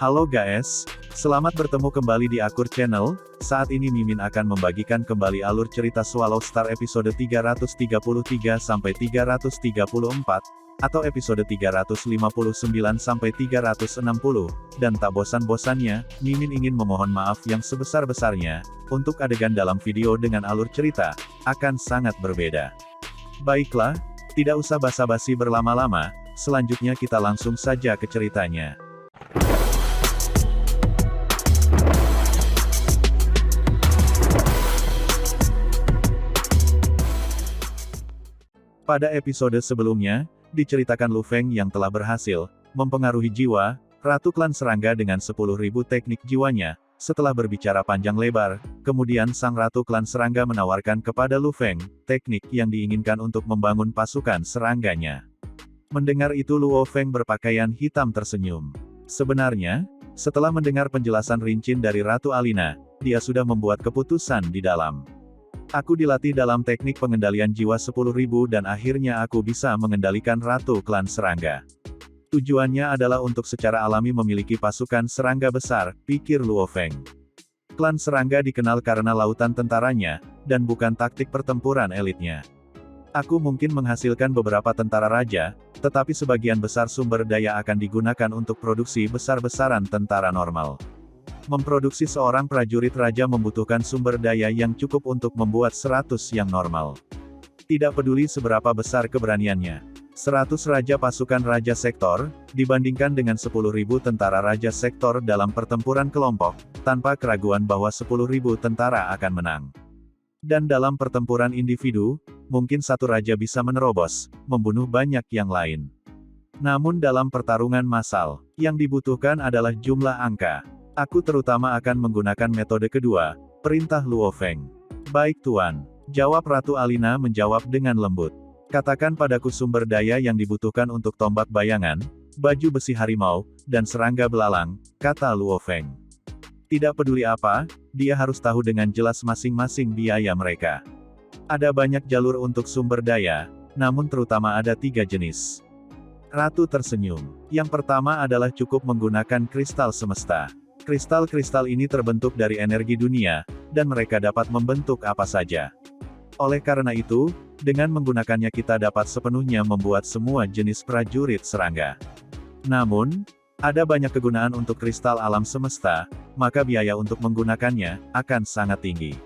Halo guys, selamat bertemu kembali di Akur Channel. Saat ini Mimin akan membagikan kembali alur cerita Swallow Star episode 333 sampai 334 atau episode 359 sampai 360. Dan tak bosan-bosannya, Mimin ingin memohon maaf yang sebesar-besarnya untuk adegan dalam video dengan alur cerita akan sangat berbeda. Baiklah, tidak usah basa-basi berlama-lama, selanjutnya kita langsung saja ke ceritanya. Pada episode sebelumnya, diceritakan Lu Feng yang telah berhasil mempengaruhi jiwa Ratu Klan Serangga dengan 10.000 teknik jiwanya. Setelah berbicara panjang lebar, kemudian Sang Ratu Klan Serangga menawarkan kepada Lu Feng teknik yang diinginkan untuk membangun pasukan serangganya. Mendengar itu Luo Feng berpakaian hitam tersenyum. Sebenarnya, setelah mendengar penjelasan rinci dari Ratu Alina, dia sudah membuat keputusan di dalam. Aku dilatih dalam teknik pengendalian jiwa 10.000 dan akhirnya aku bisa mengendalikan Ratu Klan Serangga. Tujuannya adalah untuk secara alami memiliki pasukan serangga besar, pikir Luo Feng. Klan Serangga dikenal karena lautan tentaranya, dan bukan taktik pertempuran elitnya. Aku mungkin menghasilkan beberapa tentara raja, tetapi sebagian besar sumber daya akan digunakan untuk produksi besar-besaran tentara normal. Memproduksi seorang prajurit raja membutuhkan sumber daya yang cukup untuk membuat 100 yang normal. Tidak peduli seberapa besar keberaniannya. 100 raja pasukan raja sektor, dibandingkan dengan 10.000 tentara raja sektor dalam pertempuran kelompok, tanpa keraguan bahwa 10.000 tentara akan menang. Dan dalam pertempuran individu, mungkin satu raja bisa menerobos, membunuh banyak yang lain. Namun dalam pertarungan massal, yang dibutuhkan adalah jumlah angka. Aku terutama akan menggunakan metode kedua, perintah Luo Feng. Baik Tuan, jawab Ratu Alina menjawab dengan lembut. Katakan padaku sumber daya yang dibutuhkan untuk tombak bayangan, baju besi harimau, dan serangga belalang, kata Luo Feng. Tidak peduli apa, dia harus tahu dengan jelas masing-masing biaya mereka. Ada banyak jalur untuk sumber daya, namun terutama ada 3 jenis. Ratu tersenyum. Yang pertama adalah cukup menggunakan kristal semesta. Kristal-kristal ini terbentuk dari energi dunia, dan mereka dapat membentuk apa saja. Oleh karena itu, dengan menggunakannya kita dapat sepenuhnya membuat semua jenis prajurit serangga. Namun, ada banyak kegunaan untuk kristal alam semesta, maka biaya untuk menggunakannya akan sangat tinggi.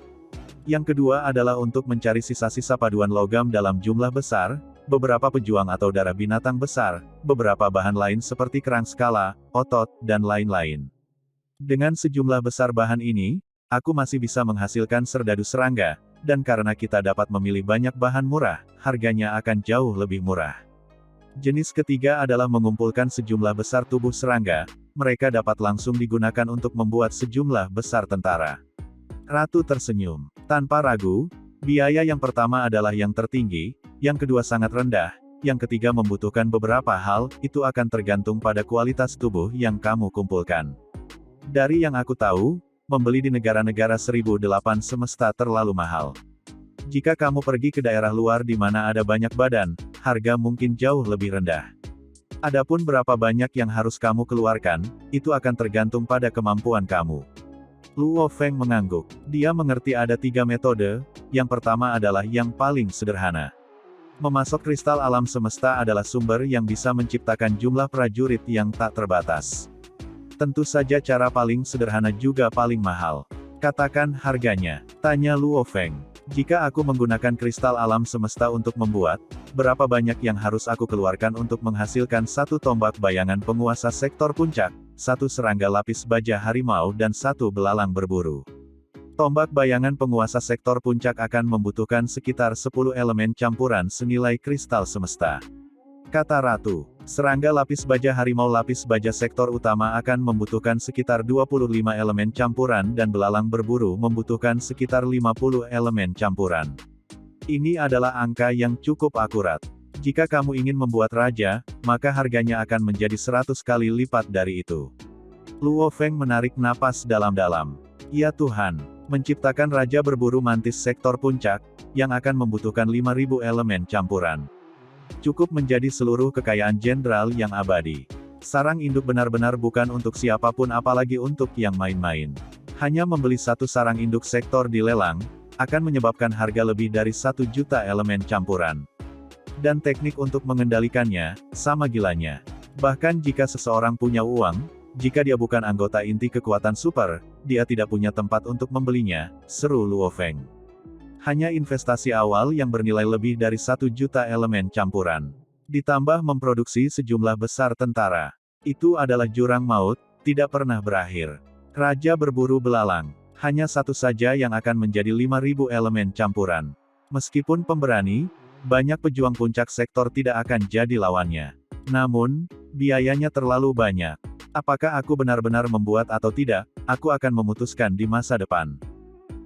Yang kedua adalah untuk mencari sisa-sisa paduan logam dalam jumlah besar, beberapa pejuang atau darah binatang besar, beberapa bahan lain seperti kerang skala, otot, dan lain-lain. Dengan sejumlah besar bahan ini, aku masih bisa menghasilkan serdadu serangga, dan karena kita dapat memilih banyak bahan murah, harganya akan jauh lebih murah. Jenis ketiga adalah mengumpulkan sejumlah besar tubuh serangga, mereka dapat langsung digunakan untuk membuat sejumlah besar tentara. Ratu tersenyum. Tanpa ragu, biaya yang pertama adalah yang tertinggi, yang kedua sangat rendah, yang ketiga membutuhkan beberapa hal, itu akan tergantung pada kualitas tubuh yang kamu kumpulkan. Dari yang aku tahu, membeli di negara-negara 1008 semesta terlalu mahal. Jika kamu pergi ke daerah luar di mana ada banyak badan, harga mungkin jauh lebih rendah. Adapun berapa banyak yang harus kamu keluarkan, itu akan tergantung pada kemampuan kamu. Luo Feng mengangguk. Dia mengerti ada 3 metode, yang pertama adalah yang paling sederhana. Memasok kristal alam semesta adalah sumber yang bisa menciptakan jumlah prajurit yang tak terbatas. Tentu saja cara paling sederhana juga paling mahal. Katakan harganya, tanya Luo Feng. Jika aku menggunakan kristal alam semesta untuk membuat, berapa banyak yang harus aku keluarkan untuk menghasilkan satu tombak bayangan penguasa sektor puncak, satu serangga lapis baja harimau dan satu belalang berburu. Tombak bayangan penguasa sektor puncak akan membutuhkan sekitar 10 elemen campuran senilai kristal semesta. Kata Ratu. Serangga lapis baja harimau lapis baja sektor utama akan membutuhkan sekitar 25 elemen campuran dan belalang berburu membutuhkan sekitar 50 elemen campuran. Ini adalah angka yang cukup akurat. Jika kamu ingin membuat raja, maka harganya akan menjadi 100 kali lipat dari itu. Luo Feng menarik napas dalam-dalam. Ya Tuhan, menciptakan raja berburu mantis sektor puncak, yang akan membutuhkan 5.000 elemen campuran. Cukup menjadi seluruh kekayaan jenderal yang abadi. Sarang induk benar-benar bukan untuk siapapun apalagi untuk yang main-main. Hanya membeli satu sarang induk sektor di lelang, akan menyebabkan harga lebih dari 1 juta elemen campuran. Dan teknik untuk mengendalikannya, sama gilanya. Bahkan jika seseorang punya uang, jika dia bukan anggota inti kekuatan super, dia tidak punya tempat untuk membelinya, seru Luo Feng. Hanya investasi awal yang bernilai lebih dari 1 juta elemen campuran. Ditambah memproduksi sejumlah besar tentara. Itu adalah jurang maut, tidak pernah berakhir. Raja berburu belalang. Hanya satu saja yang akan menjadi 5.000 elemen campuran. Meskipun pemberani, banyak pejuang puncak sektor tidak akan jadi lawannya. Namun, biayanya terlalu banyak. Apakah aku benar-benar membuat atau tidak, aku akan memutuskan di masa depan.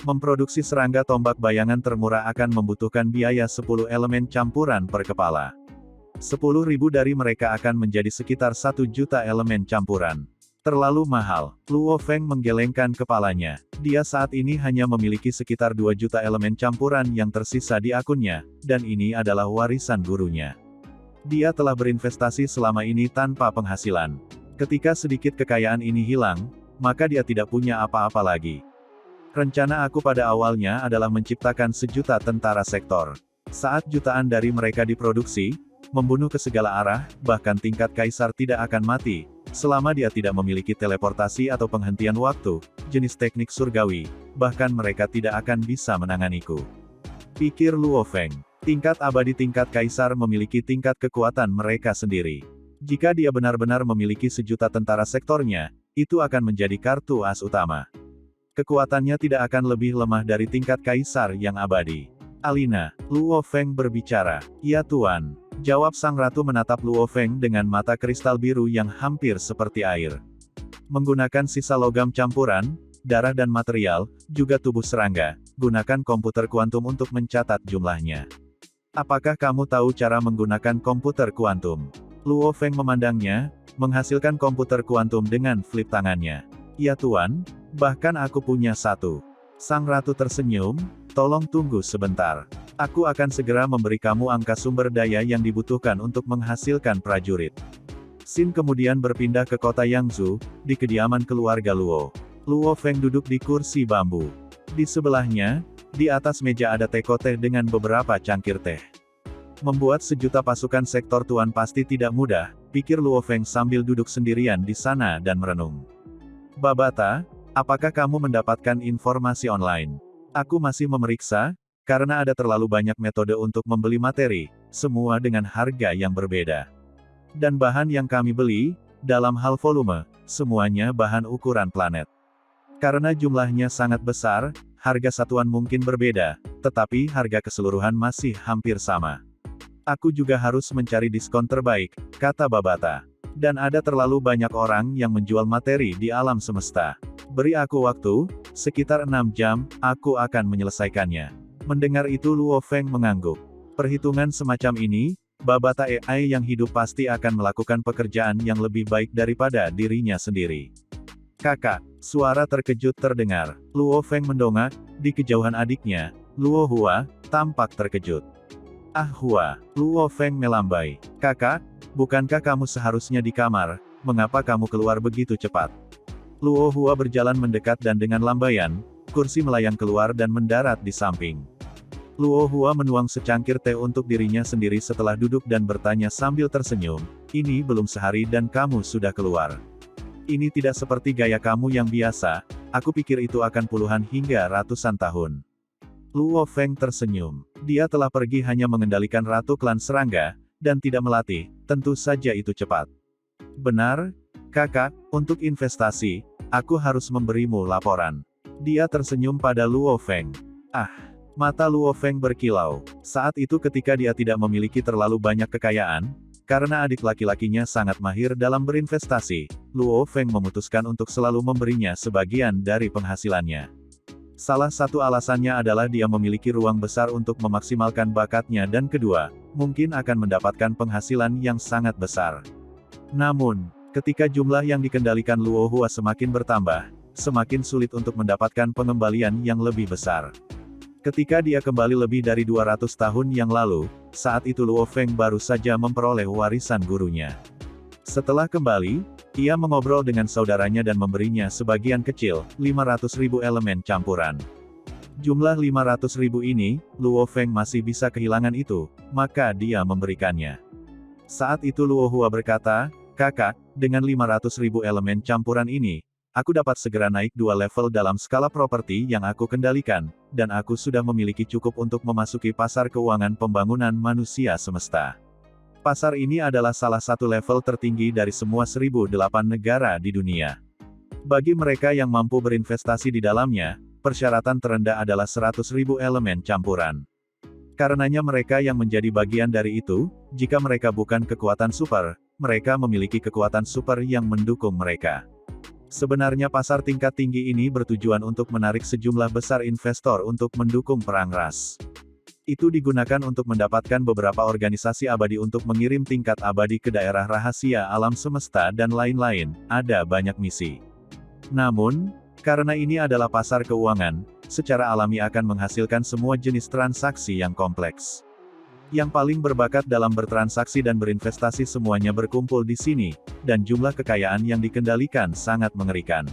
Memproduksi serangga tombak bayangan termurah akan membutuhkan biaya 10 elemen campuran per kepala. 10.000 dari mereka akan menjadi sekitar 1 juta elemen campuran. Terlalu mahal. Luo Feng menggelengkan kepalanya. Dia saat ini hanya memiliki sekitar 2 juta elemen campuran yang tersisa di akunnya, dan ini adalah warisan gurunya. Dia telah berinvestasi selama ini tanpa penghasilan. Ketika sedikit kekayaan ini hilang, maka dia tidak punya apa-apa lagi. Rencana aku pada awalnya adalah menciptakan 1 juta tentara sektor. Saat jutaan dari mereka diproduksi, membunuh ke segala arah, bahkan tingkat kaisar tidak akan mati, selama dia tidak memiliki teleportasi atau penghentian waktu, jenis teknik surgawi, bahkan mereka tidak akan bisa menanganiku. Pikir Luo Feng. Tingkat abadi tingkat kaisar memiliki tingkat kekuatan mereka sendiri. Jika dia benar-benar memiliki 1 juta tentara sektornya, itu akan menjadi kartu as utama. Kekuatannya tidak akan lebih lemah dari tingkat kaisar yang abadi. Alina, Luo Feng berbicara. Ya Tuan. Jawab sang ratu menatap Luo Feng dengan mata kristal biru yang hampir seperti air. Menggunakan sisa logam campuran, darah dan material, juga tubuh serangga, gunakan komputer kuantum untuk mencatat jumlahnya. Apakah kamu tahu cara menggunakan komputer kuantum? Luo Feng memandangnya, menghasilkan komputer kuantum dengan flip tangannya. Ya Tuan, bahkan aku punya satu. Sang ratu tersenyum, tolong tunggu sebentar. Aku akan segera memberi kamu angka sumber daya yang dibutuhkan untuk menghasilkan prajurit. Xin kemudian berpindah ke kota Yangzhou, di kediaman keluarga Luo. Luo Feng duduk di kursi bambu. Di sebelahnya, di atas meja ada teko teh dengan beberapa cangkir teh. Membuat 1 juta pasukan sektor tuan pasti tidak mudah, pikir Luo Feng sambil duduk sendirian di sana dan merenung. Babata, apakah kamu mendapatkan informasi online? Aku masih memeriksa, karena ada terlalu banyak metode untuk membeli materi, semua dengan harga yang berbeda. Dan bahan yang kami beli, dalam hal volume, semuanya bahan ukuran planet. Karena jumlahnya sangat besar, harga satuan mungkin berbeda, tetapi harga keseluruhan masih hampir sama. Aku juga harus mencari diskon terbaik, kata Babata. Dan ada terlalu banyak orang yang menjual materi di alam semesta. Beri aku waktu, sekitar 6 jam, aku akan menyelesaikannya. Mendengar itu Luo Feng mengangguk. Perhitungan semacam ini, Babata AI yang hidup pasti akan melakukan pekerjaan yang lebih baik daripada dirinya sendiri. Kakak, suara terkejut terdengar. Luo Feng mendongak, di kejauhan adiknya, Luo Hua, tampak terkejut. Ah Hua, Luo Feng melambai. Kakak, bukankah kamu seharusnya di kamar, mengapa kamu keluar begitu cepat? Luo Hua berjalan mendekat dan dengan lambaian, kursi melayang keluar dan mendarat di samping. Luo Hua menuang secangkir teh untuk dirinya sendiri setelah duduk dan bertanya sambil tersenyum, ini belum sehari dan kamu sudah keluar. Ini tidak seperti gaya kamu yang biasa, aku pikir itu akan puluhan hingga ratusan tahun. Luo Feng tersenyum. Dia telah pergi hanya mengendalikan ratu klan serangga, dan tidak melatih, tentu saja itu cepat. Benar, kakak, untuk investasi, aku harus memberimu laporan. Dia tersenyum pada Luo Feng. Ah. Mata Luo Feng berkilau. Saat itu ketika dia tidak memiliki terlalu banyak kekayaan, karena adik laki-lakinya sangat mahir dalam berinvestasi, Luo Feng memutuskan untuk selalu memberinya sebagian dari penghasilannya. Salah satu alasannya adalah dia memiliki ruang besar untuk memaksimalkan bakatnya dan kedua, mungkin akan mendapatkan penghasilan yang sangat besar. Namun, ketika jumlah yang dikendalikan Luo Hua semakin bertambah, semakin sulit untuk mendapatkan pengembalian yang lebih besar. Ketika dia kembali lebih dari 200 tahun yang lalu, saat itu Luo Feng baru saja memperoleh warisan gurunya. Setelah kembali, ia mengobrol dengan saudaranya dan memberinya sebagian kecil, 500.000 elemen campuran. Jumlah 500.000 ini, Luo Feng masih bisa kehilangan itu, maka dia memberikannya. Saat itu Luo Hua berkata, "Kakak, dengan 500.000 elemen campuran ini, aku dapat segera naik 2 level dalam skala properti yang aku kendalikan, dan aku sudah memiliki cukup untuk memasuki pasar keuangan pembangunan manusia semesta." Pasar ini adalah salah satu level tertinggi dari semua 1008 negara di dunia. Bagi mereka yang mampu berinvestasi di dalamnya, persyaratan terendah adalah 100.000 elemen campuran. Karenanya mereka yang menjadi bagian dari itu, jika mereka bukan kekuatan super, mereka memiliki kekuatan super yang mendukung mereka. Sebenarnya pasar tingkat tinggi ini bertujuan untuk menarik sejumlah besar investor untuk mendukung perang ras. Itu digunakan untuk mendapatkan beberapa organisasi abadi untuk mengirim tingkat abadi ke daerah rahasia alam semesta dan lain-lain, ada banyak misi. Namun, karena ini adalah pasar keuangan, secara alami akan menghasilkan semua jenis transaksi yang kompleks. Yang paling berbakat dalam bertransaksi dan berinvestasi semuanya berkumpul di sini, dan jumlah kekayaan yang dikendalikan sangat mengerikan.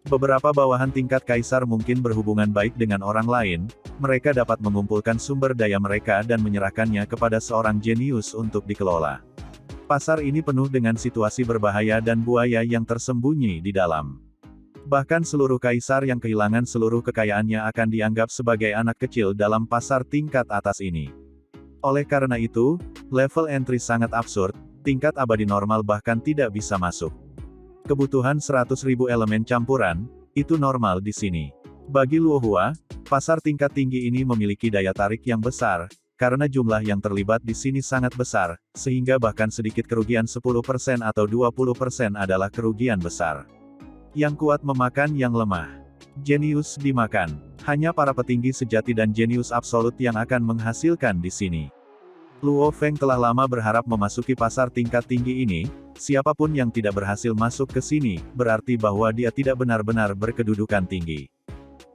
Beberapa bawahan tingkat kaisar mungkin berhubungan baik dengan orang lain, mereka dapat mengumpulkan sumber daya mereka dan menyerahkannya kepada seorang jenius untuk dikelola. Pasar ini penuh dengan situasi berbahaya dan buaya yang tersembunyi di dalam. Bahkan seluruh kaisar yang kehilangan seluruh kekayaannya akan dianggap sebagai anak kecil dalam pasar tingkat atas ini. Oleh karena itu, level entry sangat absurd, tingkat abadi normal bahkan tidak bisa masuk. Kebutuhan 100.000 elemen campuran, itu normal di sini. Bagi Luo Hua, pasar tingkat tinggi ini memiliki daya tarik yang besar, karena jumlah yang terlibat di sini sangat besar, sehingga bahkan sedikit kerugian 10% atau 20% adalah kerugian besar. Yang kuat memakan yang lemah. Jenius dimakan. Hanya para petinggi sejati dan jenius absolut yang akan menghasilkan di sini. Luo Feng telah lama berharap memasuki pasar tingkat tinggi ini, siapapun yang tidak berhasil masuk ke sini, berarti bahwa dia tidak benar-benar berkedudukan tinggi.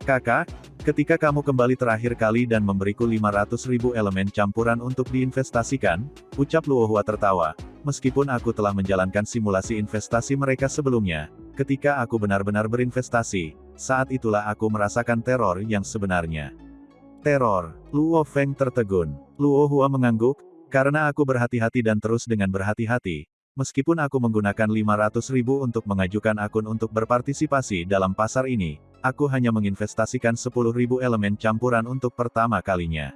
Kakak, ketika kamu kembali terakhir kali dan memberiku 500.000 elemen campuran untuk diinvestasikan, ucap Luo Hua tertawa, meskipun aku telah menjalankan simulasi investasi mereka sebelumnya, ketika aku benar-benar berinvestasi, saat itulah aku merasakan teror yang sebenarnya. Teror. Luo Feng tertegun. Luo Hua mengangguk, karena aku berhati-hati dan terus dengan berhati-hati, meskipun aku menggunakan 500.000 untuk mengajukan akun untuk berpartisipasi dalam pasar ini, aku hanya menginvestasikan 10.000 elemen campuran untuk pertama kalinya.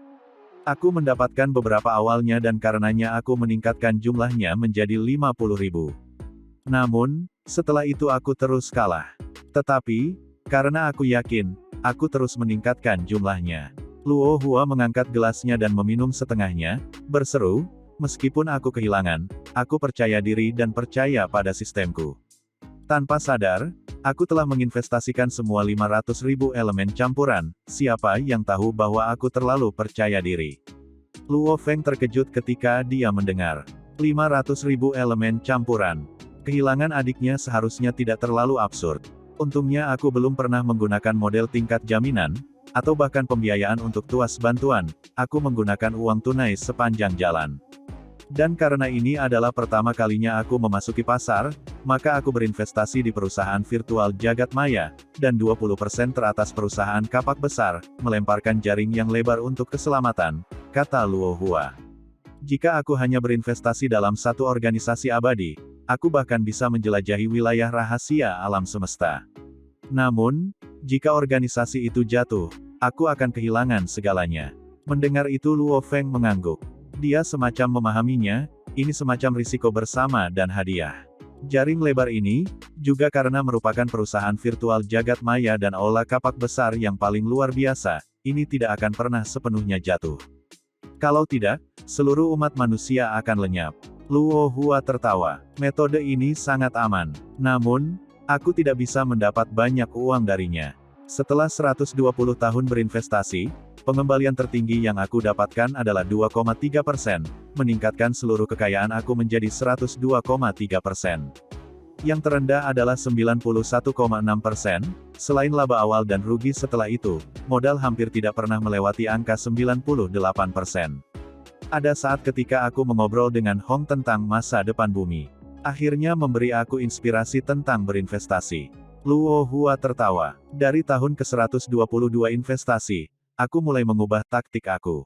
Aku mendapatkan beberapa awalnya dan karenanya aku meningkatkan jumlahnya menjadi 50.000. Namun, setelah itu aku terus kalah. Tetapi, karena aku yakin, aku terus meningkatkan jumlahnya. Luo Hua mengangkat gelasnya dan meminum setengahnya, berseru, meskipun aku kehilangan, aku percaya diri dan percaya pada sistemku. Tanpa sadar, aku telah menginvestasikan semua 500.000 elemen campuran, siapa yang tahu bahwa aku terlalu percaya diri. Luo Feng terkejut ketika dia mendengar 500.000 elemen campuran. Kehilangan adiknya seharusnya tidak terlalu absurd. Untungnya aku belum pernah menggunakan model tingkat jaminan, atau bahkan pembiayaan untuk tuas bantuan, aku menggunakan uang tunai sepanjang jalan. Dan karena ini adalah pertama kalinya aku memasuki pasar, maka aku berinvestasi di perusahaan virtual jagat maya, dan 20% teratas perusahaan kapak besar, melemparkan jaring yang lebar untuk keselamatan, kata Luo Hua. Jika aku hanya berinvestasi dalam satu organisasi abadi, aku bahkan bisa menjelajahi wilayah rahasia alam semesta. Namun, jika organisasi itu jatuh, aku akan kehilangan segalanya. Mendengar itu Luo Feng mengangguk. Dia semacam memahaminya, ini semacam risiko bersama dan hadiah. Jaring lebar ini, juga karena merupakan perusahaan virtual jagat maya dan aula kapak besar yang paling luar biasa, ini tidak akan pernah sepenuhnya jatuh. Kalau tidak, seluruh umat manusia akan lenyap. Luo Hua tertawa. Metode ini sangat aman. Namun, aku tidak bisa mendapat banyak uang darinya. Setelah 120 tahun berinvestasi, pengembalian tertinggi yang aku dapatkan adalah 2,3%, meningkatkan seluruh kekayaan aku menjadi 102,3%. Yang terendah adalah 91,6%, selain laba awal dan rugi setelah itu, modal hampir tidak pernah melewati angka 98%. Ada saat ketika aku mengobrol dengan Hong tentang masa depan bumi. Akhirnya memberi aku inspirasi tentang berinvestasi. Luo Hua tertawa. Dari tahun ke-122 investasi, aku mulai mengubah taktik aku.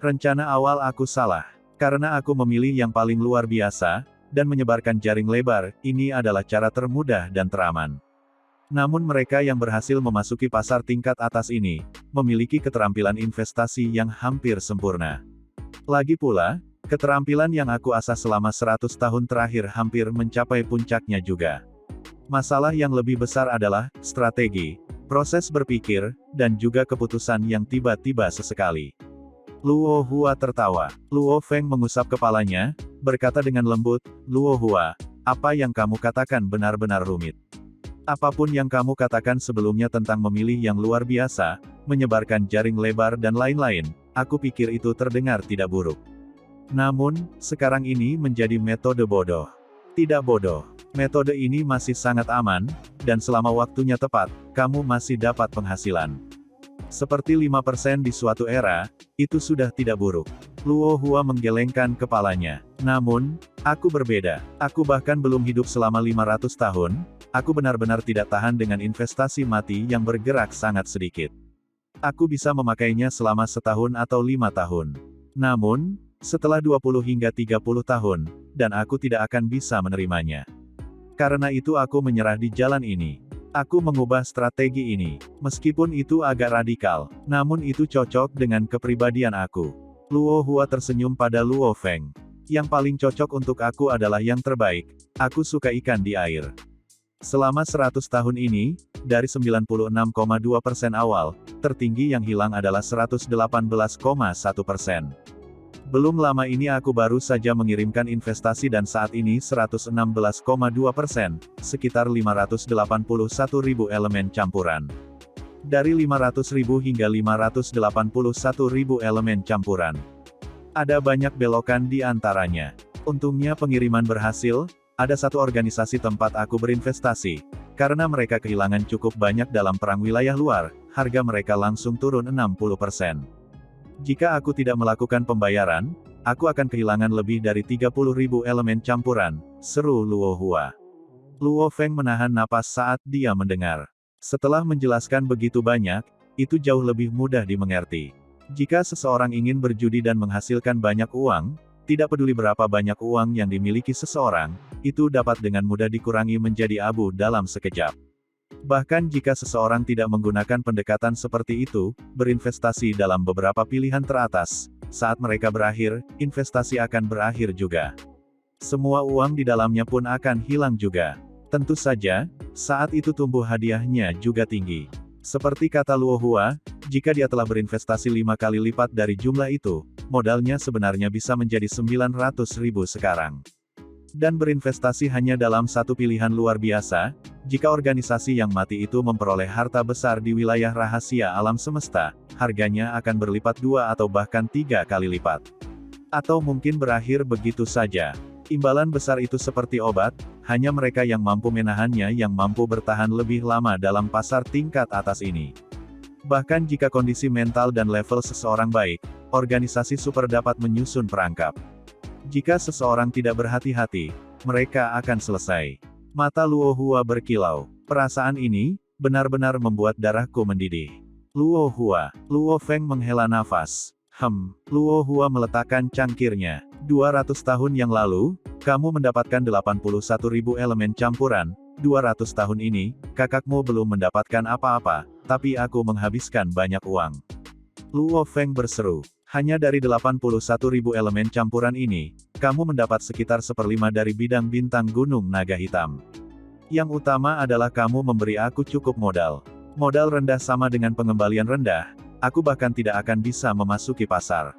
Rencana awal aku salah. Karena aku memilih yang paling luar biasa, dan menyebarkan jaring lebar, ini adalah cara termudah dan teraman. Namun mereka yang berhasil memasuki pasar tingkat atas ini, memiliki keterampilan investasi yang hampir sempurna. Lagi pula, keterampilan yang aku asah selama 100 tahun terakhir hampir mencapai puncaknya juga. Masalah yang lebih besar adalah, strategi, proses berpikir, dan juga keputusan yang tiba-tiba sesekali. Luo Hua tertawa. Luo Feng mengusap kepalanya, berkata dengan lembut, "Luo Hua, apa yang kamu katakan benar-benar rumit. Apapun yang kamu katakan sebelumnya tentang memilih yang luar biasa, menyebarkan jaring lebar dan lain-lain, aku pikir itu terdengar tidak buruk. Namun, sekarang ini menjadi metode bodoh. Tidak bodoh. Metode ini masih sangat aman, dan selama waktunya tepat, kamu masih dapat penghasilan. Seperti 5% di suatu era, itu sudah tidak buruk." Luo Hua menggelengkan kepalanya. "Namun, aku berbeda. Aku bahkan belum hidup selama 500 tahun, aku benar-benar tidak tahan dengan investasi mati yang bergerak sangat sedikit. Aku bisa memakainya selama setahun atau 5 tahun. Namun, setelah 20 hingga 30 tahun, dan aku tidak akan bisa menerimanya. Karena itu aku menyerah di jalan ini. Aku mengubah strategi ini. Meskipun itu agak radikal, namun itu cocok dengan kepribadian aku." Luo Hua tersenyum pada Luo Feng. "Yang paling cocok untuk aku adalah yang terbaik. Aku suka ikan di air." Selama 100 tahun ini, dari 96,2% awal, tertinggi yang hilang adalah 118,1%. Belum lama ini aku baru saja mengirimkan investasi dan saat ini 116,2%, sekitar 581.000 elemen campuran. Dari 500.000 hingga 581.000 elemen campuran. Ada banyak belokan di antaranya. Untungnya pengiriman berhasil. Ada satu organisasi tempat aku berinvestasi. Karena mereka kehilangan cukup banyak dalam perang wilayah luar, harga mereka langsung turun 60%. Jika aku tidak melakukan pembayaran, aku akan kehilangan lebih dari 30.000 elemen campuran, seru Luo Hua. Luo Feng menahan napas saat dia mendengar. Setelah menjelaskan begitu banyak, itu jauh lebih mudah dimengerti. Jika seseorang ingin berjudi dan menghasilkan banyak uang, tidak peduli berapa banyak uang yang dimiliki seseorang, itu dapat dengan mudah dikurangi menjadi abu dalam sekejap. Bahkan jika seseorang tidak menggunakan pendekatan seperti itu, berinvestasi dalam beberapa pilihan teratas, saat mereka berakhir, investasi akan berakhir juga. Semua uang di dalamnya pun akan hilang juga. Tentu saja, saat itu tumbuh hadiahnya juga tinggi. Seperti kata Luo Hua, jika dia telah berinvestasi 5 kali lipat dari jumlah itu, modalnya sebenarnya bisa menjadi 900.000 sekarang. Dan berinvestasi hanya dalam satu pilihan luar biasa, jika organisasi yang mati itu memperoleh harta besar di wilayah rahasia alam semesta, harganya akan berlipat 2 atau bahkan 3 kali lipat. Atau mungkin berakhir begitu saja. Imbalan besar itu seperti obat, hanya mereka yang mampu menahannya yang mampu bertahan lebih lama dalam pasar tingkat atas ini. Bahkan jika kondisi mental dan level seseorang baik, organisasi super dapat menyusun perangkap. Jika seseorang tidak berhati-hati, mereka akan selesai. Mata Luo Hua berkilau. Perasaan ini, benar-benar membuat darahku mendidih. Luo Hua. Luo Feng menghela nafas. Luo Hua meletakkan cangkirnya. 200 tahun yang lalu, kamu mendapatkan 81.000 elemen campuran. 200 tahun ini, kakakmu belum mendapatkan apa-apa, tapi aku menghabiskan banyak uang. Luo Feng berseru. Hanya dari 81.000 elemen campuran ini, kamu mendapat sekitar 1/5 dari bidang bintang gunung naga hitam. Yang utama adalah kamu memberi aku cukup modal. Modal rendah sama dengan pengembalian rendah, aku bahkan tidak akan bisa memasuki pasar.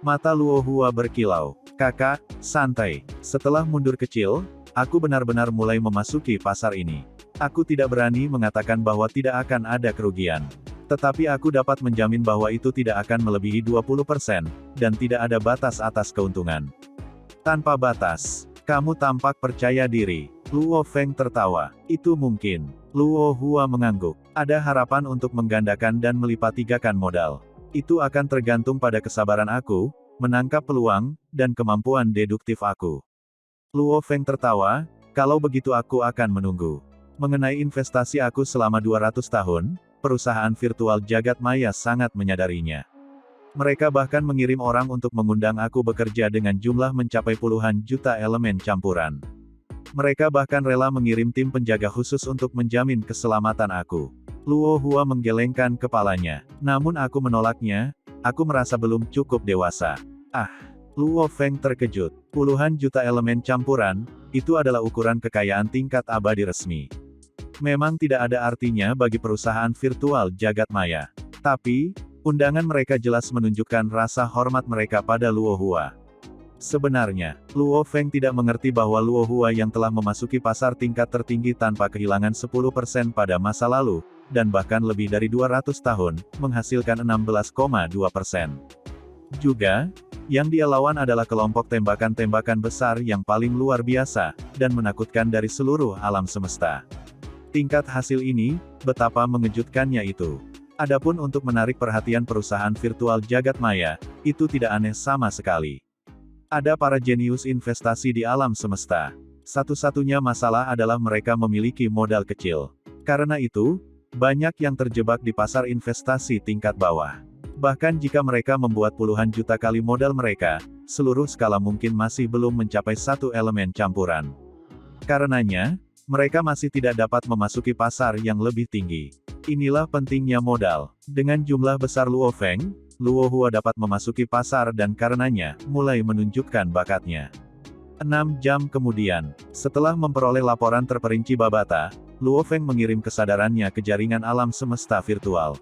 Mata Luo Hua berkilau. Kakak, santai. Setelah mundur kecil, aku benar-benar mulai memasuki pasar ini. Aku tidak berani mengatakan bahwa tidak akan ada kerugian. Tetapi aku dapat menjamin bahwa itu tidak akan melebihi 20%, dan tidak ada batas atas keuntungan. Tanpa batas. Kamu tampak percaya diri. Luo Feng tertawa. Itu mungkin. Luo Hua mengangguk. Ada harapan untuk menggandakan dan melipat gandakan modal. Itu akan tergantung pada kesabaran aku, menangkap peluang, dan kemampuan deduktif aku. Luo Feng tertawa, kalau begitu aku akan menunggu. Mengenai investasi aku selama 200 tahun, perusahaan virtual jagat maya sangat menyadarinya. Mereka bahkan mengirim orang untuk mengundang aku bekerja dengan jumlah mencapai puluhan juta elemen campuran. Mereka bahkan rela mengirim tim penjaga khusus untuk menjamin keselamatan aku. Luo Hua menggelengkan kepalanya. Namun aku menolaknya, aku merasa belum cukup dewasa. Ah, Luo Feng terkejut. Puluhan juta elemen campuran, itu adalah ukuran kekayaan tingkat abadi resmi. Memang tidak ada artinya bagi perusahaan virtual jagat maya. Tapi, undangan mereka jelas menunjukkan rasa hormat mereka pada Luo Hua. Sebenarnya, Luo Feng tidak mengerti bahwa Luo Hua yang telah memasuki pasar tingkat tertinggi tanpa kehilangan 10% pada masa lalu, dan bahkan lebih dari 200 tahun, menghasilkan 16,2%. Juga, yang dia lawan adalah kelompok tembakan-tembakan besar yang paling luar biasa, dan menakutkan dari seluruh alam semesta. Tingkat hasil ini, betapa mengejutkannya itu. Adapun untuk menarik perhatian perusahaan virtual jagat maya, itu tidak aneh sama sekali. Ada para jenius investasi di alam semesta. Satu-satunya masalah adalah mereka memiliki modal kecil. Karena itu, banyak yang terjebak di pasar investasi tingkat bawah. Bahkan jika mereka membuat puluhan juta kali modal mereka, seluruh skala mungkin masih belum mencapai satu elemen campuran. Karenanya, mereka masih tidak dapat memasuki pasar yang lebih tinggi. Inilah pentingnya modal. Dengan jumlah besar Luo Feng, Luo Hua dapat memasuki pasar dan karenanya, mulai menunjukkan bakatnya. 6 jam kemudian, setelah memperoleh laporan terperinci Babata, Luo Feng mengirim kesadarannya ke jaringan alam semesta virtual.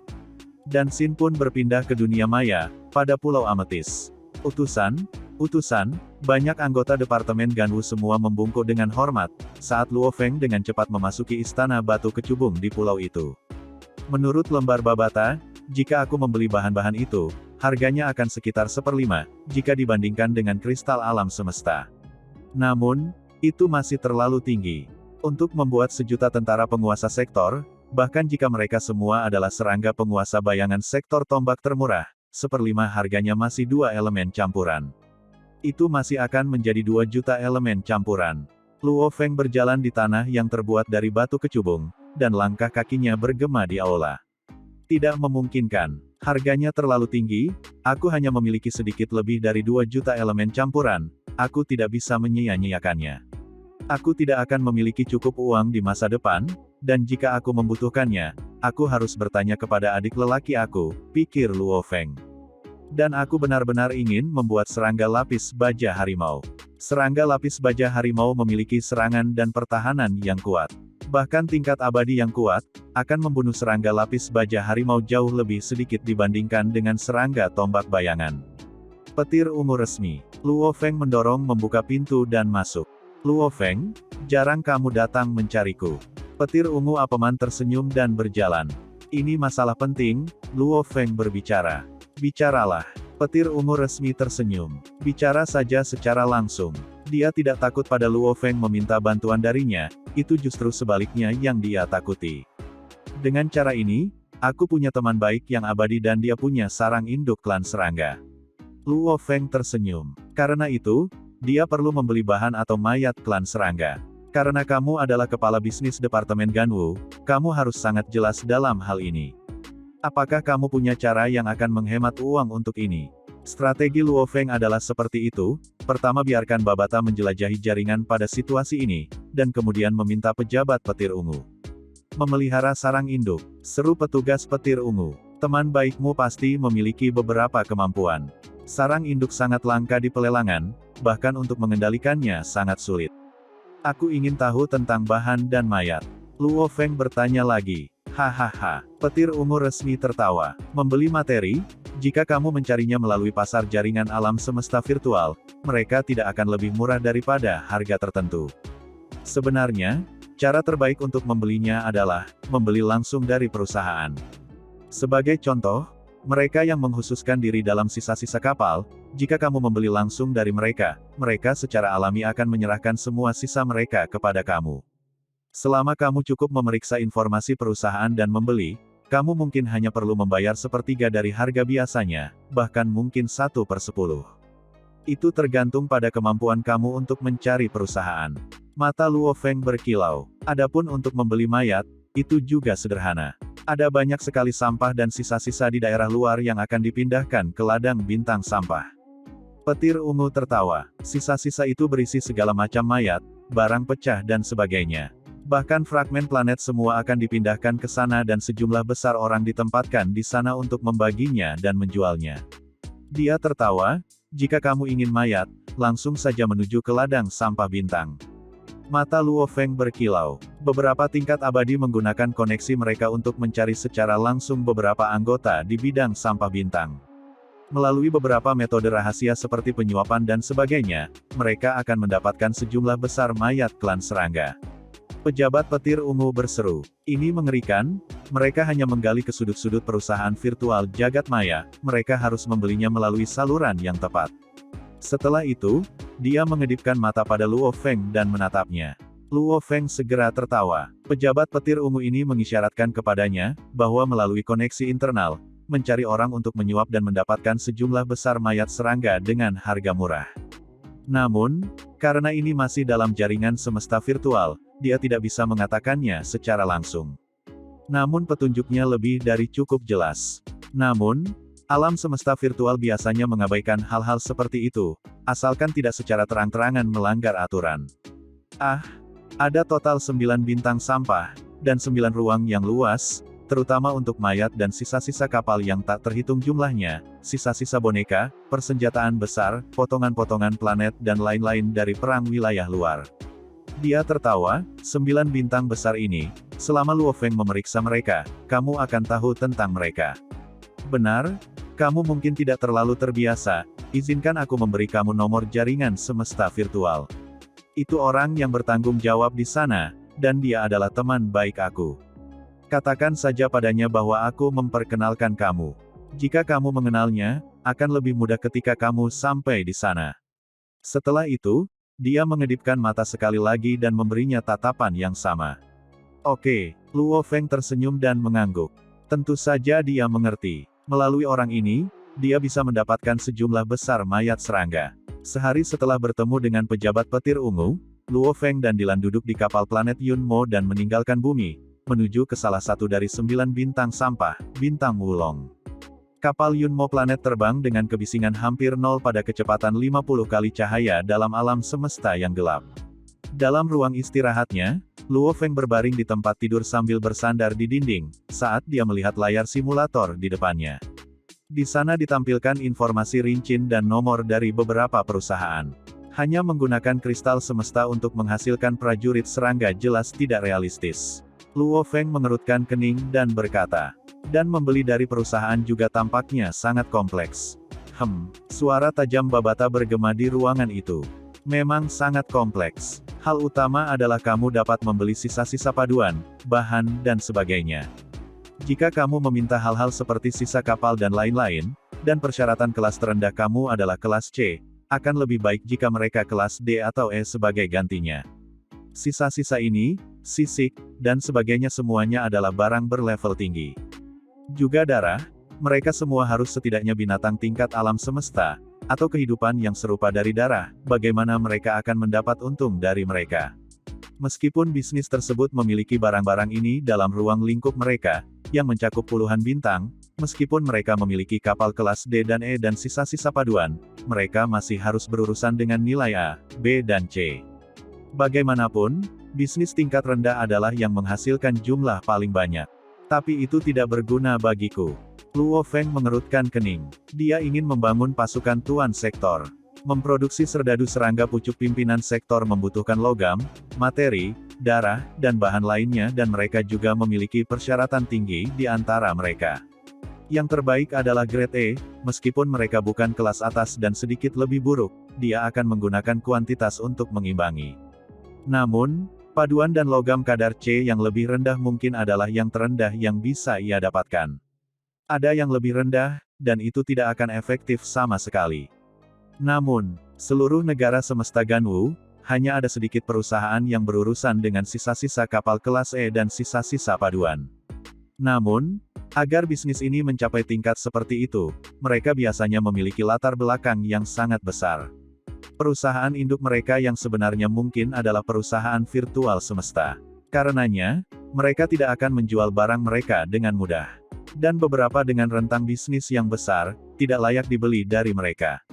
Dan Xin pun berpindah ke dunia maya, pada Pulau Ametis. Utusan, banyak anggota Departemen Ganwu semua membungkuk dengan hormat, saat Luo Feng dengan cepat memasuki istana batu kecubung di pulau itu. Menurut lembar Babata, jika aku membeli bahan-bahan itu, harganya akan sekitar 1/5, jika dibandingkan dengan kristal alam semesta. Namun, itu masih terlalu tinggi. Untuk membuat 1.000.000 tentara penguasa sektor, bahkan jika mereka semua adalah serangga penguasa bayangan sektor tombak termurah, 1/5 harganya masih 2 elemen campuran. Itu masih akan menjadi 2 juta elemen campuran. Luo Feng berjalan di tanah yang terbuat dari batu kecubung, dan langkah kakinya bergema di aula. Tidak memungkinkan. Harganya terlalu tinggi, aku hanya memiliki sedikit lebih dari 2 juta elemen campuran, aku tidak bisa menyia-nyiakannya. Aku tidak akan memiliki cukup uang di masa depan, dan jika aku membutuhkannya, aku harus bertanya kepada adik lelaki aku, pikir Luo Feng. Dan aku benar-benar ingin membuat serangga lapis baja harimau. Serangga lapis baja harimau memiliki serangan dan pertahanan yang kuat. Bahkan tingkat abadi yang kuat, akan membunuh serangga lapis baja harimau jauh lebih sedikit dibandingkan dengan serangga tombak bayangan. Petir ungu resmi. Luo Feng mendorong membuka pintu dan masuk. Luo Feng, jarang kamu datang mencariku. Petir ungu Apeman tersenyum dan berjalan. Ini masalah penting, Luo Feng berbicara. Bicaralah. Petir ungu resmi tersenyum. Bicara saja secara langsung. Dia tidak takut pada Luo Feng meminta bantuan darinya, itu justru sebaliknya yang dia takuti. Dengan cara ini, aku punya teman baik yang abadi dan dia punya sarang induk klan serangga. Luo Feng tersenyum. Karena itu, dia perlu membeli bahan atau mayat klan serangga. Karena kamu adalah kepala bisnis Departemen Ganwu, kamu harus sangat jelas dalam hal ini. Apakah kamu punya cara yang akan menghemat uang untuk ini? Strategi Luo Feng adalah seperti itu, pertama biarkan Babata menjelajahi jaringan pada situasi ini, dan kemudian meminta pejabat petir ungu memelihara sarang induk. Seru petugas petir ungu. Teman baikmu pasti memiliki beberapa kemampuan. Sarang induk sangat langka di pelelangan, bahkan untuk mengendalikannya sangat sulit. Aku ingin tahu tentang bahan dan mayat. Luo Feng bertanya lagi. Hahaha, petir ungu resmi tertawa. Membeli materi? Jika kamu mencarinya melalui pasar jaringan alam semesta virtual, mereka tidak akan lebih murah daripada harga tertentu. Sebenarnya, cara terbaik untuk membelinya adalah membeli langsung dari perusahaan. Sebagai contoh, mereka yang menghususkan diri dalam sisa-sisa kapal, jika kamu membeli langsung dari mereka, mereka secara alami akan menyerahkan semua sisa mereka kepada kamu. Selama kamu cukup memeriksa informasi perusahaan dan membeli, kamu mungkin hanya perlu membayar 1/3 dari harga biasanya, bahkan mungkin 1/10. Itu tergantung pada kemampuan kamu untuk mencari perusahaan. Mata Luo Feng berkilau. Adapun untuk membeli mayat, itu juga sederhana. Ada banyak sekali sampah dan sisa-sisa di daerah luar yang akan dipindahkan ke ladang bintang sampah. Petir ungu tertawa. Sisa-sisa itu berisi segala macam mayat, barang pecah dan sebagainya. Bahkan fragmen planet semua akan dipindahkan ke sana dan sejumlah besar orang ditempatkan di sana untuk membaginya dan menjualnya. Dia tertawa, jika kamu ingin mayat, langsung saja menuju ke ladang sampah bintang. Mata Luo Feng berkilau. Beberapa tingkat abadi menggunakan koneksi mereka untuk mencari secara langsung beberapa anggota di bidang sampah bintang. Melalui beberapa metode rahasia seperti penyuapan dan sebagainya, mereka akan mendapatkan sejumlah besar mayat klan serangga. Pejabat petir ungu berseru. Ini mengerikan, mereka hanya menggali ke sudut-sudut perusahaan virtual jagat maya, mereka harus membelinya melalui saluran yang tepat. Setelah itu, dia mengedipkan mata pada Luo Feng dan menatapnya. Luo Feng segera tertawa. Pejabat petir ungu ini mengisyaratkan kepadanya, bahwa melalui koneksi internal, mencari orang untuk menyuap dan mendapatkan sejumlah besar mayat serangga dengan harga murah. Namun, karena ini masih dalam jaringan semesta virtual, dia tidak bisa mengatakannya secara langsung. Namun petunjuknya lebih dari cukup jelas. Namun, alam semesta virtual biasanya mengabaikan hal-hal seperti itu, asalkan tidak secara terang-terangan melanggar aturan. Ada total 9 bintang sampah, dan 9 ruang yang luas, terutama untuk mayat dan sisa-sisa kapal yang tak terhitung jumlahnya, sisa-sisa boneka, persenjataan besar, potongan-potongan planet dan lain-lain dari perang wilayah luar. Dia tertawa, 9 bintang besar ini, selama Luo Feng memeriksa mereka, kamu akan tahu tentang mereka. Benar, kamu mungkin tidak terlalu terbiasa, izinkan aku memberi kamu nomor jaringan semesta virtual. Itu orang yang bertanggung jawab di sana, dan dia adalah teman baik aku. Katakan saja padanya bahwa aku memperkenalkan kamu. Jika kamu mengenalnya, akan lebih mudah ketika kamu sampai di sana. Setelah itu, dia mengedipkan mata sekali lagi dan memberinya tatapan yang sama. Oke, Luo Feng tersenyum dan mengangguk. Tentu saja dia mengerti. Melalui orang ini, dia bisa mendapatkan sejumlah besar mayat serangga. Sehari setelah bertemu dengan pejabat petir ungu, Luo Feng dan Dilan duduk di kapal planet Yunmo dan meninggalkan bumi, menuju ke salah satu dari 9 bintang sampah, bintang Wulong. Kapal Yunmo planet terbang dengan kebisingan hampir nol pada kecepatan 50 kali cahaya dalam alam semesta yang gelap. Dalam ruang istirahatnya, Luo Feng berbaring di tempat tidur sambil bersandar di dinding, saat dia melihat layar simulator di depannya. Di sana ditampilkan informasi rincian dan nomor dari beberapa perusahaan. Hanya menggunakan kristal semesta untuk menghasilkan prajurit serangga jelas tidak realistis. Luo Feng mengerutkan kening dan berkata, dan membeli dari perusahaan juga tampaknya sangat kompleks. Suara tajam Babata bergema di ruangan itu. Memang sangat kompleks. Hal utama adalah kamu dapat membeli sisa-sisa paduan, bahan, dan sebagainya. Jika kamu meminta hal-hal seperti sisa kapal dan lain-lain, dan persyaratan kelas terendah kamu adalah kelas C, akan lebih baik jika mereka kelas D atau E sebagai gantinya. Sisa-sisa ini, sisik, dan sebagainya semuanya adalah barang berlevel tinggi. Juga darah, mereka semua harus setidaknya binatang tingkat alam semesta, atau kehidupan yang serupa dari darah, bagaimana mereka akan mendapat untung dari mereka. Meskipun bisnis tersebut memiliki barang-barang ini dalam ruang lingkup mereka, yang mencakup puluhan bintang, meskipun mereka memiliki kapal kelas D dan E dan sisa-sisa paduan, mereka masih harus berurusan dengan nilai A, B dan C. Bagaimanapun, bisnis tingkat rendah adalah yang menghasilkan jumlah paling banyak. Tapi itu tidak berguna bagiku. Luo Feng mengerutkan kening. Dia ingin membangun pasukan tuan sektor. Memproduksi serdadu serangga pucuk pimpinan sektor membutuhkan logam, materi, darah, dan bahan lainnya dan mereka juga memiliki persyaratan tinggi di antara mereka. Yang terbaik adalah grade E, meskipun mereka bukan kelas atas dan sedikit lebih buruk, dia akan menggunakan kuantitas untuk mengimbangi. Namun, paduan dan logam kadar C yang lebih rendah mungkin adalah yang terendah yang bisa ia dapatkan. Ada yang lebih rendah, dan itu tidak akan efektif sama sekali. Namun, seluruh negara semesta Ganwu, hanya ada sedikit perusahaan yang berurusan dengan sisa-sisa kapal kelas E dan sisa-sisa paduan. Namun, Agar bisnis ini mencapai tingkat seperti itu, mereka biasanya memiliki latar belakang yang sangat besar. Perusahaan induk mereka yang sebenarnya mungkin adalah perusahaan virtual semesta. Karenanya, mereka tidak akan menjual barang mereka dengan mudah. Dan beberapa dengan rentang bisnis yang besar, tidak layak dibeli dari mereka.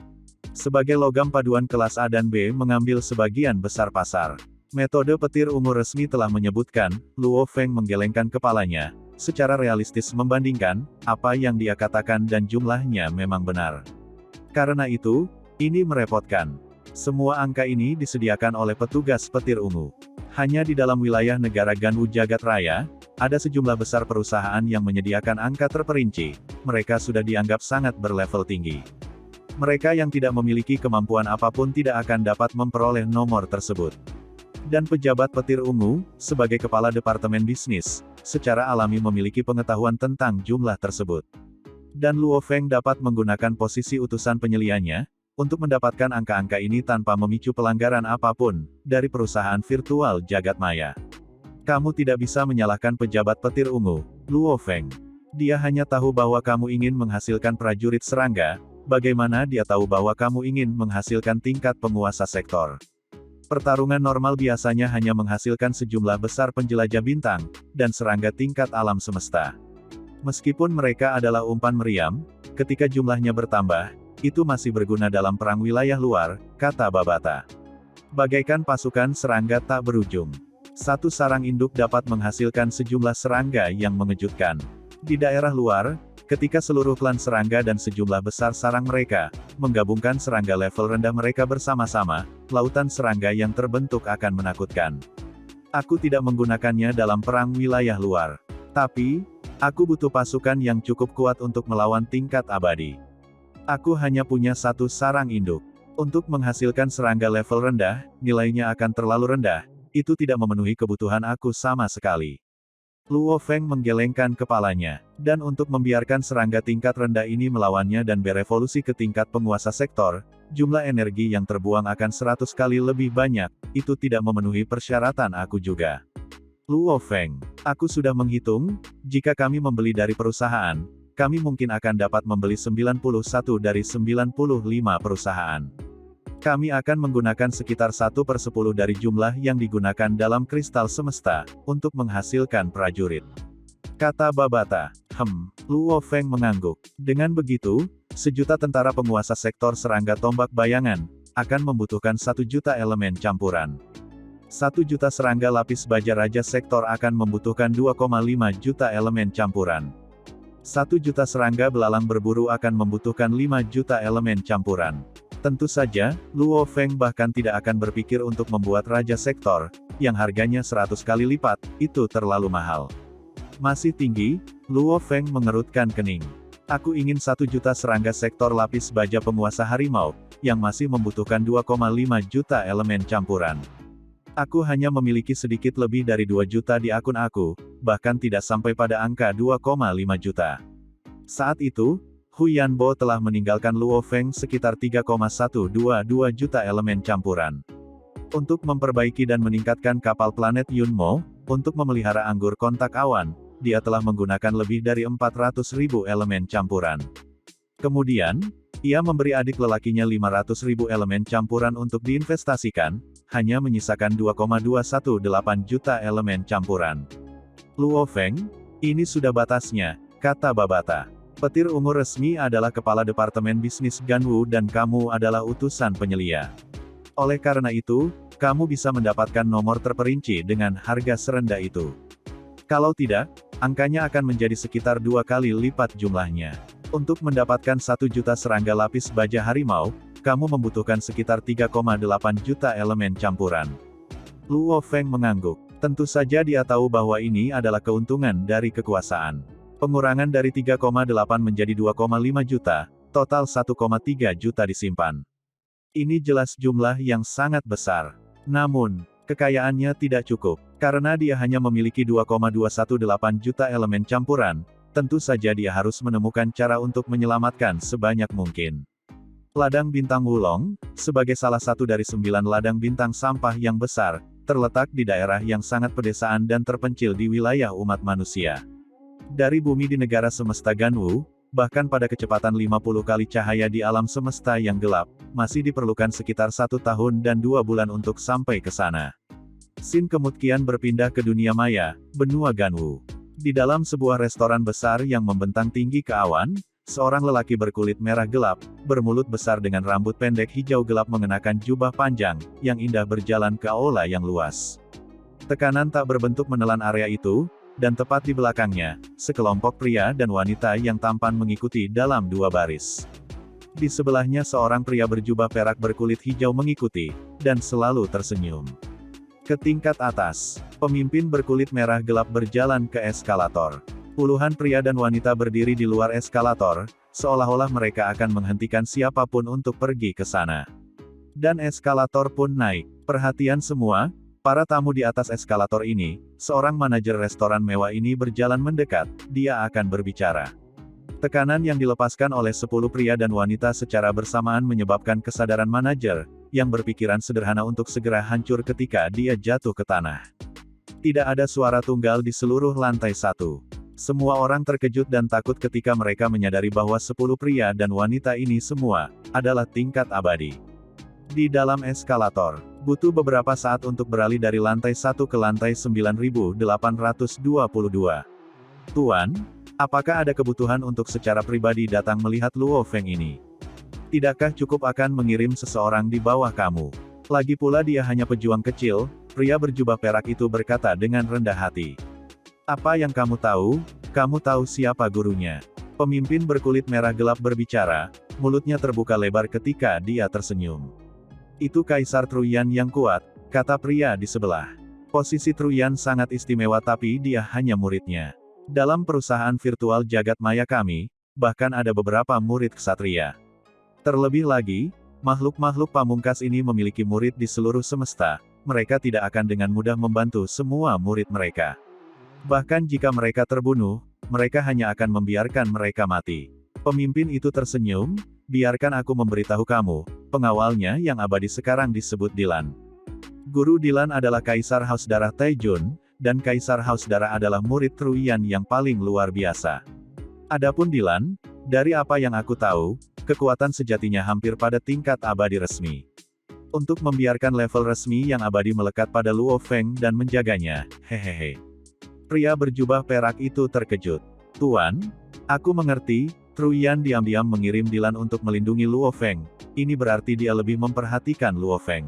Sebagai logam paduan kelas A dan B mengambil sebagian besar pasar. Metode petir ungu resmi telah menyebutkan, Luo Feng menggelengkan kepalanya, secara realistis membandingkan, apa yang dia katakan dan jumlahnya memang benar. Karena itu, ini merepotkan. Semua angka ini disediakan oleh petugas petir ungu. Hanya di dalam wilayah negara Ganwu Jagat Raya, ada sejumlah besar perusahaan yang menyediakan angka terperinci, mereka sudah dianggap sangat berlevel tinggi. Mereka yang tidak memiliki kemampuan apapun tidak akan dapat memperoleh nomor tersebut. Dan pejabat petir ungu, sebagai kepala departemen bisnis, secara alami memiliki pengetahuan tentang jumlah tersebut. Dan Luo Feng dapat menggunakan posisi utusan penyelianya, untuk mendapatkan angka-angka ini tanpa memicu pelanggaran apapun, dari perusahaan virtual jagat maya. Kamu tidak bisa menyalahkan pejabat petir ungu, Luo Feng. Dia hanya tahu bahwa kamu ingin menghasilkan prajurit serangga, bagaimana dia tahu bahwa kamu ingin menghasilkan tingkat penguasa sektor. Pertarungan normal biasanya hanya menghasilkan sejumlah besar penjelajah bintang, dan serangga tingkat alam semesta. Meskipun mereka adalah umpan meriam, ketika jumlahnya bertambah, itu masih berguna dalam perang wilayah luar, kata Babata. Bagaikan pasukan serangga tak berujung. Satu sarang induk dapat menghasilkan sejumlah serangga yang mengejutkan. Di daerah luar, ketika seluruh klan serangga dan sejumlah besar sarang mereka, menggabungkan serangga level rendah mereka bersama-sama, lautan serangga yang terbentuk akan menakutkan. Aku tidak menggunakannya dalam perang wilayah luar. Tapi, aku butuh pasukan yang cukup kuat untuk melawan tingkat abadi. Aku hanya punya satu sarang induk. Untuk menghasilkan serangga level rendah, nilainya akan terlalu rendah, itu tidak memenuhi kebutuhan aku sama sekali. Luo Feng menggelengkan kepalanya, dan untuk membiarkan serangga tingkat rendah ini melawannya dan berevolusi ke tingkat penguasa sektor, jumlah energi yang terbuang akan 100 kali lebih banyak, itu tidak memenuhi persyaratan aku juga. Luo Feng, aku sudah menghitung, jika kami membeli dari perusahaan, kami mungkin akan dapat membeli 91 dari 95 perusahaan. Kami akan menggunakan sekitar 1/10 dari jumlah yang digunakan dalam kristal semesta, untuk menghasilkan prajurit. Kata Babata. Luo Feng mengangguk. Dengan begitu, 1.000.000 tentara penguasa sektor serangga tombak bayangan, akan membutuhkan 1.000.000 elemen campuran. 1.000.000 serangga lapis baja raja sektor akan membutuhkan 2,5 juta elemen campuran. 1.000.000 serangga belalang berburu akan membutuhkan 5 juta elemen campuran. Tentu saja, Luo Feng bahkan tidak akan berpikir untuk membuat raja sektor, yang harganya 100 kali lipat, itu terlalu mahal. Masih tinggi, Luo Feng mengerutkan kening. Aku ingin 1.000.000 serangga sektor lapis baja penguasa harimau, yang masih membutuhkan 2,5 juta elemen campuran. Aku hanya memiliki sedikit lebih dari 2 juta di akun aku, bahkan tidak sampai pada angka 2,5 juta. Saat itu, Hu Yanbo telah meninggalkan Luo Feng sekitar 3,122 juta elemen campuran. Untuk memperbaiki dan meningkatkan kapal planet Yunmo, untuk memelihara anggur kontak awan, dia telah menggunakan lebih dari 400.000 elemen campuran. Kemudian, ia memberi adik lelakinya 500.000 elemen campuran untuk diinvestasikan, hanya menyisakan 2,218 juta elemen campuran. Luo Feng, ini sudah batasnya, kata Babata. Petir ungu resmi adalah kepala departemen bisnis Ganwu dan kamu adalah utusan penyelia. Oleh karena itu, kamu bisa mendapatkan nomor terperinci dengan harga serendah itu. Kalau tidak, angkanya akan menjadi sekitar 2 kali lipat jumlahnya. Untuk mendapatkan 1.000.000 serangga lapis baja harimau, kamu membutuhkan sekitar 3,8 juta elemen campuran. Luo Feng mengangguk. Tentu saja dia tahu bahwa ini adalah keuntungan dari kekuasaan. Pengurangan dari 3,8 menjadi 2,5 juta, total 1,3 juta disimpan. Ini jelas jumlah yang sangat besar. Namun, kekayaannya tidak cukup, karena dia hanya memiliki 2,218 juta elemen campuran, tentu saja dia harus menemukan cara untuk menyelamatkan sebanyak mungkin. Ladang Bintang Wulong, sebagai salah satu dari 9 ladang bintang sampah yang besar, terletak di daerah yang sangat pedesaan dan terpencil di wilayah umat manusia. Dari bumi di negara semesta Ganwu, bahkan pada kecepatan 50 kali cahaya di alam semesta yang gelap, masih diperlukan sekitar 1 tahun dan 2 bulan untuk sampai ke sana. Sin kemudian berpindah ke dunia maya, benua Ganwu. Di dalam sebuah restoran besar yang membentang tinggi ke awan, seorang lelaki berkulit merah gelap, bermulut besar dengan rambut pendek hijau gelap mengenakan jubah panjang, yang indah berjalan ke aula yang luas. Tekanan tak berbentuk menelan area itu, dan tepat di belakangnya, sekelompok pria dan wanita yang tampan mengikuti dalam 2 baris. Di sebelahnya seorang pria berjubah perak berkulit hijau mengikuti, dan selalu tersenyum. Ke tingkat atas, pemimpin berkulit merah gelap berjalan ke eskalator. Puluhan pria dan wanita berdiri di luar eskalator, seolah-olah mereka akan menghentikan siapapun untuk pergi ke sana. Dan eskalator pun naik. Perhatian semua, para tamu di atas eskalator ini, seorang manajer restoran mewah ini berjalan mendekat, dia akan berbicara. Tekanan yang dilepaskan oleh 10 pria dan wanita secara bersamaan menyebabkan kesadaran manajer, yang berpikiran sederhana untuk segera hancur ketika dia jatuh ke tanah. Tidak ada suara tunggal di seluruh lantai 1. Semua orang terkejut dan takut ketika mereka menyadari bahwa 10 pria dan wanita ini semua, adalah tingkat abadi. Di dalam eskalator, butuh beberapa saat untuk beralih dari lantai 1 ke lantai 9822. Tuan, apakah ada kebutuhan untuk secara pribadi datang melihat Luo Feng ini? Tidakkah cukup akan mengirim seseorang di bawah kamu? Lagi pula dia hanya pejuang kecil, pria berjubah perak itu berkata dengan rendah hati. Apa yang kamu tahu? Kamu tahu siapa gurunya? Pemimpin berkulit merah gelap berbicara, mulutnya terbuka lebar ketika dia tersenyum. Itu Kaisar Truyan yang kuat, kata pria di sebelah. Posisi Truyan sangat istimewa tapi dia hanya muridnya. Dalam perusahaan virtual jagat maya kami, bahkan ada beberapa murid ksatria. Terlebih lagi, makhluk-makhluk pamungkas ini memiliki murid di seluruh semesta, mereka tidak akan dengan mudah membantu semua murid mereka. Bahkan jika mereka terbunuh, mereka hanya akan membiarkan mereka mati. Pemimpin itu tersenyum, biarkan aku memberitahu kamu, pengawalnya yang abadi sekarang disebut Dilan. Guru Dilan adalah Kaisar Haus Darah Taejun, dan Kaisar Haus Darah adalah murid Truyan yang paling luar biasa. Adapun Dilan, dari apa yang aku tahu, kekuatan sejatinya hampir pada tingkat abadi resmi. Untuk membiarkan level resmi yang abadi melekat pada Luo Feng dan menjaganya, hehehe. Pria berjubah perak itu terkejut. Tuan, aku mengerti, Truyan diam-diam mengirim Dilan untuk melindungi Luo Feng, ini berarti dia lebih memperhatikan Luo Feng.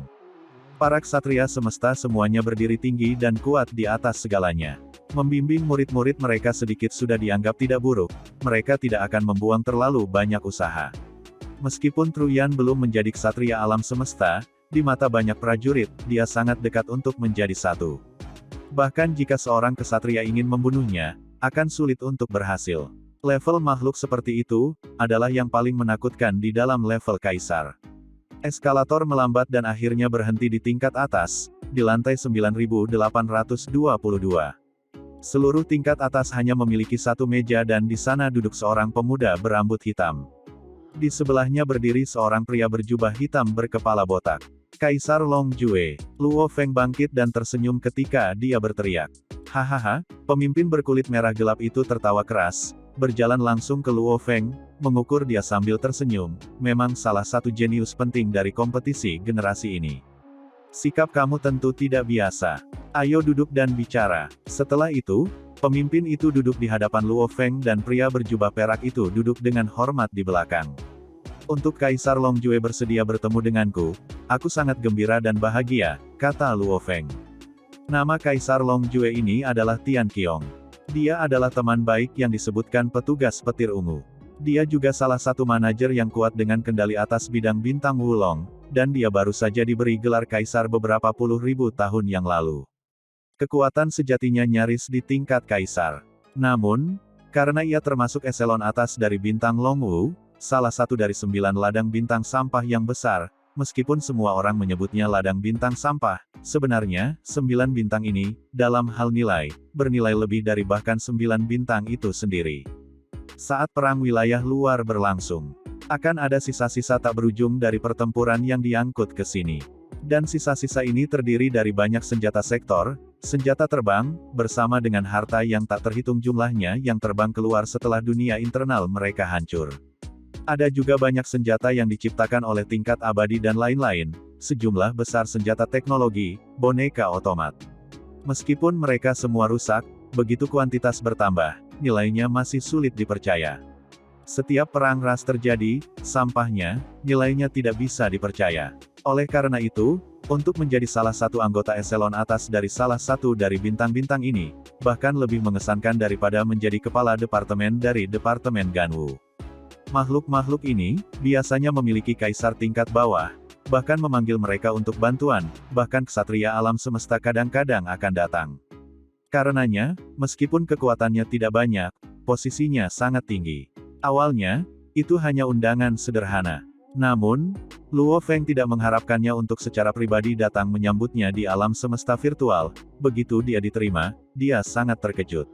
Para ksatria semesta semuanya berdiri tinggi dan kuat di atas segalanya. Membimbing murid-murid mereka sedikit sudah dianggap tidak buruk, mereka tidak akan membuang terlalu banyak usaha. Meskipun Truyan belum menjadi ksatria alam semesta, di mata banyak prajurit, dia sangat dekat untuk menjadi satu. Bahkan jika seorang ksatria ingin membunuhnya, akan sulit untuk berhasil. Level makhluk seperti itu, adalah yang paling menakutkan di dalam level kaisar. Eskalator melambat dan akhirnya berhenti di tingkat atas, di lantai 9822. Seluruh tingkat atas hanya memiliki satu meja dan di sana duduk seorang pemuda berambut hitam. Di sebelahnya berdiri seorang pria berjubah hitam berkepala botak. Kaisar Long Jue. Luo Feng bangkit dan tersenyum ketika dia berteriak. Hahaha, pemimpin berkulit merah gelap itu tertawa keras, berjalan langsung ke Luo Feng, mengukur dia sambil tersenyum, memang salah satu jenius penting dari kompetisi generasi ini. Sikap kamu tentu tidak biasa. Ayo duduk dan bicara. Setelah itu, pemimpin itu duduk di hadapan Luo Feng dan pria berjubah perak itu duduk dengan hormat di belakang. Untuk Kaisar Long Jue bersedia bertemu denganku, aku sangat gembira dan bahagia, kata Luo Feng. Nama Kaisar Long Jue ini adalah Tian Qiong. Dia adalah teman baik yang disebutkan petugas petir ungu. Dia juga salah satu manajer yang kuat dengan kendali atas bidang bintang Wulong, dan dia baru saja diberi gelar Kaisar beberapa puluh ribu tahun yang lalu. Kekuatan sejatinya nyaris di tingkat Kaisar. Namun, karena ia termasuk eselon atas dari bintang Longwu, salah satu dari 9 ladang bintang sampah yang besar, meskipun semua orang menyebutnya ladang bintang sampah, sebenarnya, 9 bintang ini, dalam hal nilai, bernilai lebih dari bahkan 9 bintang itu sendiri. Saat perang wilayah luar berlangsung, akan ada sisa-sisa tak berujung dari pertempuran yang diangkut ke sini. Dan sisa-sisa ini terdiri dari banyak senjata sektor, senjata terbang, bersama dengan harta yang tak terhitung jumlahnya yang terbang keluar setelah dunia internal mereka hancur. Ada juga banyak senjata yang diciptakan oleh tingkat abadi dan lain-lain, sejumlah besar senjata teknologi, boneka otomat. Meskipun mereka semua rusak, begitu kuantitas bertambah, nilainya masih sulit dipercaya. Setiap perang ras terjadi, sampahnya, nilainya tidak bisa dipercaya. Oleh karena itu, untuk menjadi salah satu anggota eselon atas dari salah satu dari bintang-bintang ini, bahkan lebih mengesankan daripada menjadi kepala departemen dari Departemen Ganwu. Makhluk-makhluk ini, biasanya memiliki kaisar tingkat bawah, bahkan memanggil mereka untuk bantuan, bahkan ksatria alam semesta kadang-kadang akan datang. Karenanya, meskipun kekuatannya tidak banyak, posisinya sangat tinggi. Awalnya, itu hanya undangan sederhana. Namun, Luo Feng tidak mengharapkannya untuk secara pribadi datang menyambutnya di alam semesta virtual. Begitu dia diterima, dia sangat terkejut.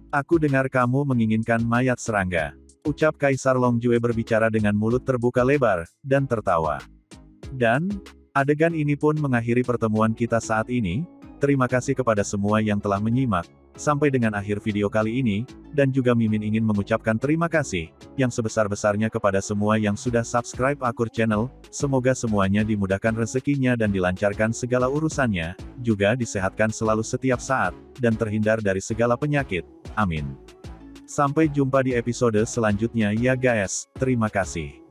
"Aku dengar kamu menginginkan mayat serangga," ucap Kaisar Longjue berbicara dengan mulut terbuka lebar, dan tertawa. Dan, adegan ini pun mengakhiri pertemuan kita saat ini. Terima kasih kepada semua yang telah menyimak. Sampai dengan akhir video kali ini, dan juga Mimin ingin mengucapkan terima kasih, yang sebesar-besarnya kepada semua yang sudah subscribe Akur Channel, semoga semuanya dimudahkan rezekinya dan dilancarkan segala urusannya, juga disehatkan selalu setiap saat, dan terhindar dari segala penyakit, amin. Sampai jumpa di episode selanjutnya ya guys, terima kasih.